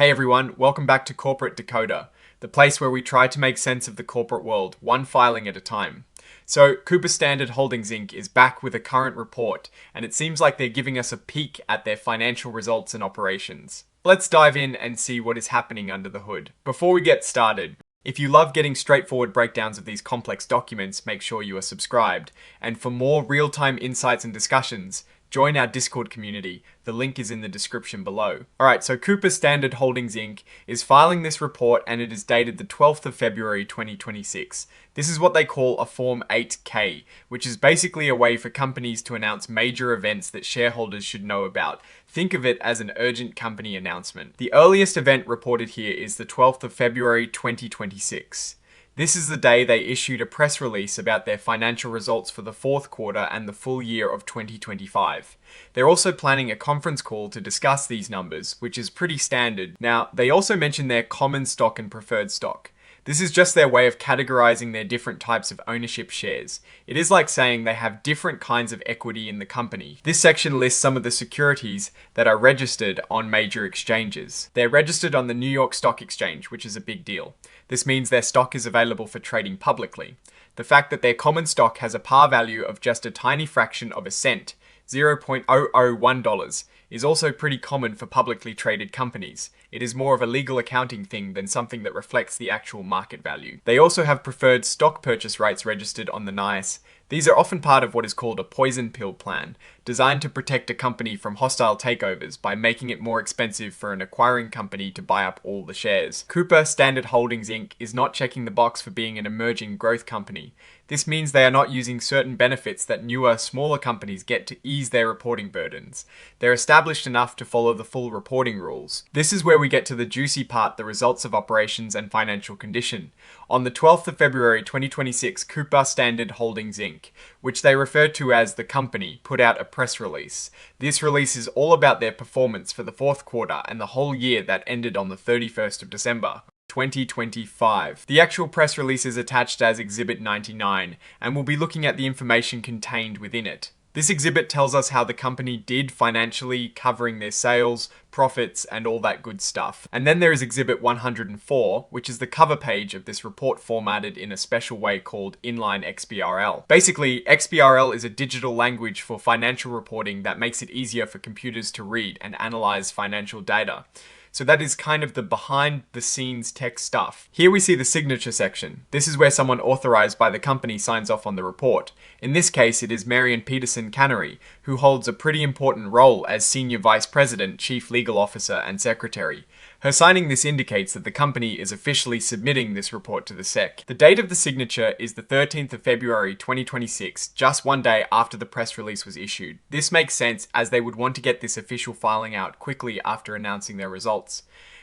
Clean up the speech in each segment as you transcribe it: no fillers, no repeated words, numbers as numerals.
Hey everyone, welcome back to Corporate Decoder, the place where we try to make sense of the corporate world, one filing at a time. So, Cooper Standard Holdings Inc. is back with a current report, and it seems like they're giving us a peek at their financial results and operations. Let's dive in and see what is happening under the hood. Before we get started, if you love getting straightforward breakdowns of these complex documents, make sure you are subscribed. And for more real-time insights and discussions, join our Discord community. The link is in the description below. Alright, so Cooper Standard Holdings Inc. is filing this report and it is dated the 12th of February 2026. This is what they call a Form 8K, which is basically a way for companies to announce major events that shareholders should know about. Think of it as an urgent company announcement. The earliest event reported here is the 12th of February 2026. This is the day they issued a press release about their financial results for the fourth quarter and the full year of 2025. They're also planning a conference call to discuss these numbers, which is pretty standard. Now, they also mention their common stock and preferred stock. This is just their way of categorizing their different types of ownership shares. It is like saying they have different kinds of equity in the company. This section lists some of the securities that are registered on major exchanges. They're registered on the New York Stock Exchange, which is a big deal. This means their stock is available for trading publicly. The fact that their common stock has a par value of just a tiny fraction of a cent, $0.001, is also pretty common for publicly traded companies. It is more of a legal accounting thing than something that reflects the actual market value. They also have preferred stock purchase rights registered on the NYSE. These are often part of what is called a poison pill plan, designed to protect a company from hostile takeovers by making it more expensive for an acquiring company to buy up all the shares. Cooper Standard Holdings Inc. is not checking the box for being an emerging growth company. This means they are not using certain benefits that newer, smaller companies get to ease their reporting burdens. They're established enough to follow the full reporting rules. This is where we get to the juicy part, the results of operations and financial condition. On the 12th of February 2026, Cooper Standard Holdings Inc., which they refer to as the company, put out a press release. This release is all about their performance for the fourth quarter and the whole year that ended on the 31st of December. 2025. The actual press release is attached as Exhibit 99, and we'll be looking at the information contained within it. This exhibit tells us how the company did financially, covering their sales, profits, and all that good stuff. And then there is Exhibit 104, which is the cover page of this report formatted in a special way called Inline XBRL. Basically, XBRL is a digital language for financial reporting that makes it easier for computers to read and analyze financial data. So that is kind of the behind the scenes tech stuff. Here we see the signature section. This is where someone authorized by the company signs off on the report. In this case, it is Marion Peterson Cannery, who holds a pretty important role as Senior Vice President, Chief Legal Officer, and Secretary. Her signing this indicates that the company is officially submitting this report to the SEC. The date of the signature is the 13th of February 2026, just one day after the press release was issued. This makes sense as they would want to get this official filing out quickly after announcing their results.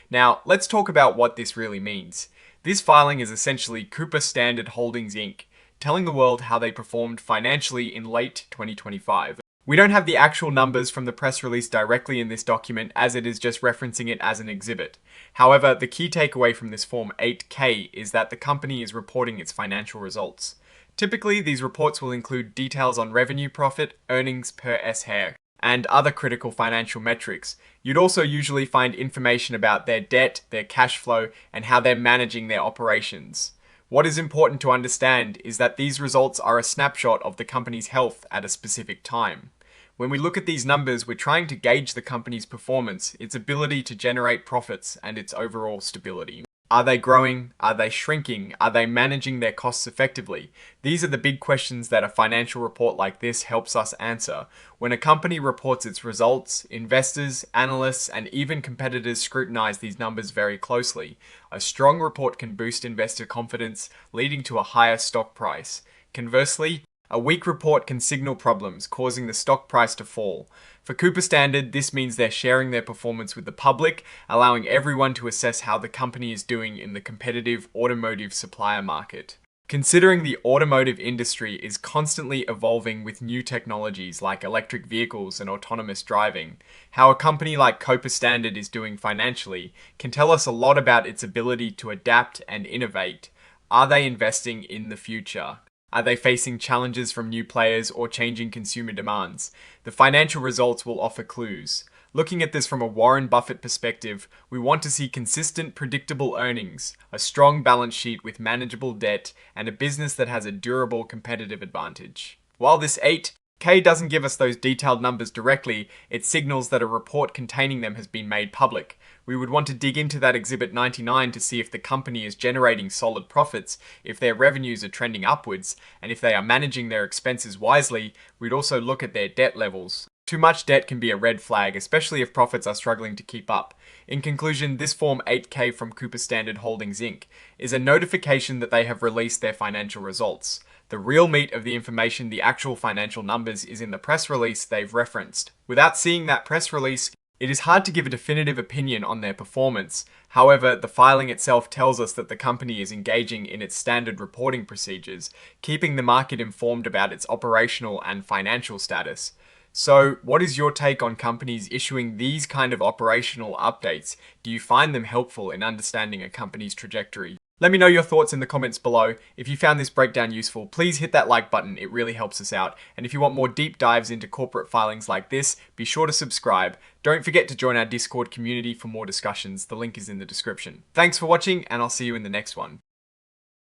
Now, let's talk about what this really means. This filing is essentially Cooper Standard Holdings Inc., telling the world how they performed financially in late 2025. We don't have the actual numbers from the press release directly in this document as it is just referencing it as an exhibit. However, the key takeaway from this Form 8K is that the company is reporting its financial results. Typically, these reports will include details on revenue, profit, earnings per share, and other critical financial metrics. You'd also usually find information about their debt, their cash flow, and how they're managing their operations. What is important to understand is that these results are a snapshot of the company's health at a specific time. When we look at these numbers, we're trying to gauge the company's performance, its ability to generate profits, and its overall stability. Are they growing? Are they shrinking? Are they managing their costs effectively? These are the big questions that a financial report like this helps us answer. When a company reports its results, investors, analysts, and even competitors scrutinize these numbers very closely. A strong report can boost investor confidence, leading to a higher stock price. Conversely, a weak report can signal problems, causing the stock price to fall. For Cooper Standard, this means they're sharing their performance with the public, allowing everyone to assess how the company is doing in the competitive automotive supplier market. Considering the automotive industry is constantly evolving with new technologies like electric vehicles and autonomous driving, how a company like Cooper Standard is doing financially can tell us a lot about its ability to adapt and innovate. Are they investing in the future? Are they facing challenges from new players or changing consumer demands? The financial results will offer clues. Looking at this from a Warren Buffett perspective, we want to see consistent, predictable earnings, a strong balance sheet with manageable debt, and a business that has a durable competitive advantage. While this 8K doesn't give us those detailed numbers directly, it signals that a report containing them has been made public. We would want to dig into that Exhibit 99 to see if the company is generating solid profits, if their revenues are trending upwards, and if they are managing their expenses wisely. We'd also look at their debt levels. Too much debt can be a red flag, especially if profits are struggling to keep up. In conclusion, this Form 8K from Cooper Standard Holdings Inc. is a notification that they have released their financial results. The real meat of the information, the actual financial numbers, is in the press release they've referenced. Without seeing that press release, it is hard to give a definitive opinion on their performance. However, the filing itself tells us that the company is engaging in its standard reporting procedures, keeping the market informed about its operational and financial status. So, what is your take on companies issuing these kind of operational updates? Do you find them helpful in understanding a company's trajectory? Let me know your thoughts in the comments below. If you found this breakdown useful, please hit that like button, it really helps us out. And if you want more deep dives into corporate filings like this, be sure to subscribe. Don't forget to join our Discord community for more discussions, the link is in the description. Thanks for watching, and I'll see you in the next one.